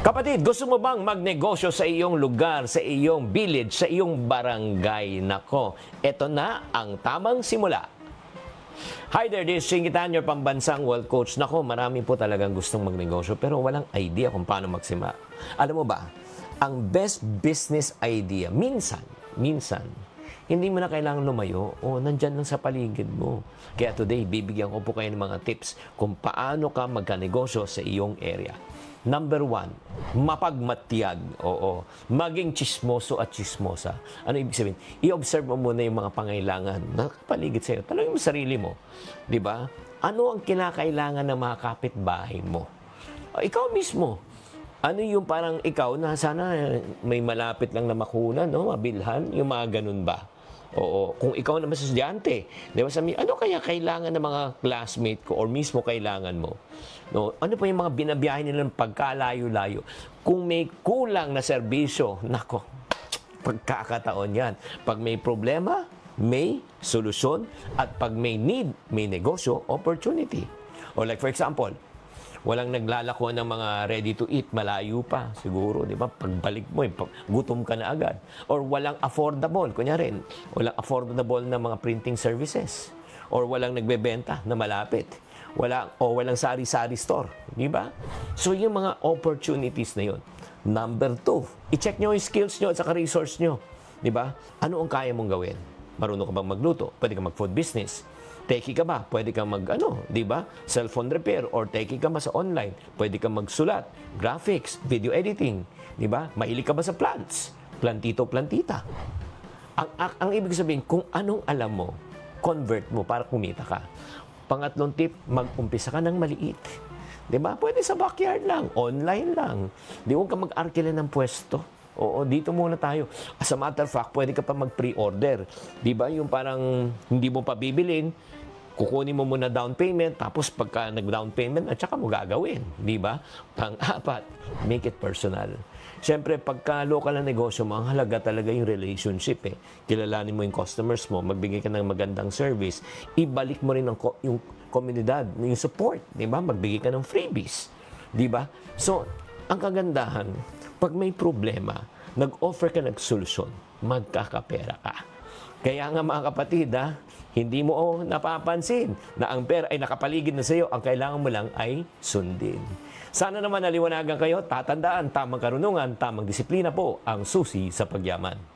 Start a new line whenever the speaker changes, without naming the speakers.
Kapatid, gusto mo bang magnegosyo sa iyong lugar, sa iyong village, sa iyong barangay? Nako, eto na ang tamang simula. Hi there, this is Shingitan, your pambansang world coach. Nako, marami po talagang gustong magnegosyo pero walang idea kung paano magsimula. Alam mo ba, ang best business idea, minsan, hindi mo na kailangan lumayo o nandyan lang sa paligid mo. Kaya today, bibigyan ko po kayo ng mga tips kung paano ka magkanegosyo sa iyong area. Number 1, mapagmatiyag. Oo. Maging chismoso at chismosa. Ano ibig sabihin? I-observe mo muna yung mga pangailangan na paligid sa'yo. Tanongin mo sarili mo. Di ba? Ano ang kinakailangan ng mga kapitbahay mo? Ikaw mismo. Ano yung parang ikaw na sana may malapit lang na makunan, no? Mabilhan? Yung mga ganun ba? Oo. Kung ikaw naman sa estudyante, di ba sabi, ano kaya kailangan ng mga classmate ko or mismo kailangan mo? No? Ano pa yung mga binabiyahe nila ng pagkalayo-layo? Kung may kulang na serbisyo, nako, pagkakataon yan. Pag may problema, may solusyon. At pag may need, may negosyo, opportunity. Or like for example, walang naglalako ng mga ready to eat, malayo pa siguro, di ba? Pagbalik mo, gutom ka na agad. Or walang affordable, kunyari, walang affordable na mga printing services. Or walang nagbebenta na malapit. Walang sari-sari store, di ba? So yung mga opportunities na yun. Number 2, i-check nyo yung skills nyo at saka resource nyo. Di ba? Ano ang kaya mong gawin? Marunong ka bang magluto? Pwede ka mag-food business. Techie ka ba? Pwede kang di ba? Cellphone repair or techie ka ba sa online? Pwede kang magsulat, graphics, video editing, di ba? Mahilig ka ba sa plants? Plantito, plantita. Ang ibig sabihin, kung anong alam mo, convert mo para kumita ka. Pangatlong tip, mag-umpisa ka ng maliit. Di ba? Pwede sa backyard lang, online lang. Di huwag ka mag-arkila ng pwesto. Oo, dito muna tayo. As a matter of fact, pwede ka pa mag-pre-order. Di ba? Yung parang hindi mo pa bibilin, kukunin mo muna down payment, tapos pagka nag-down payment, at saka mo gagawin. Di ba? Pang-apat, make it personal. Siyempre, pagka local na negosyo mo, ang halaga talaga yung relationship. Kilalanin mo yung customers mo, magbigay ka ng magandang service, ibalik mo rin yung komunidad, yung support. Di ba? Magbigay ka ng freebies. Di ba? So, ang kagandahan, pag may problema, nag-offer ka ng solusyon, magkakapera ka. Kaya nga mga kapatid, hindi mo napapansin na ang pera ay nakapaligid na sa iyo, ang kailangan mo lang ay sundin. Sana naman naliwanagan kayo, tatandaan, tamang karunungan, tamang disiplina po ang susi sa pagyaman.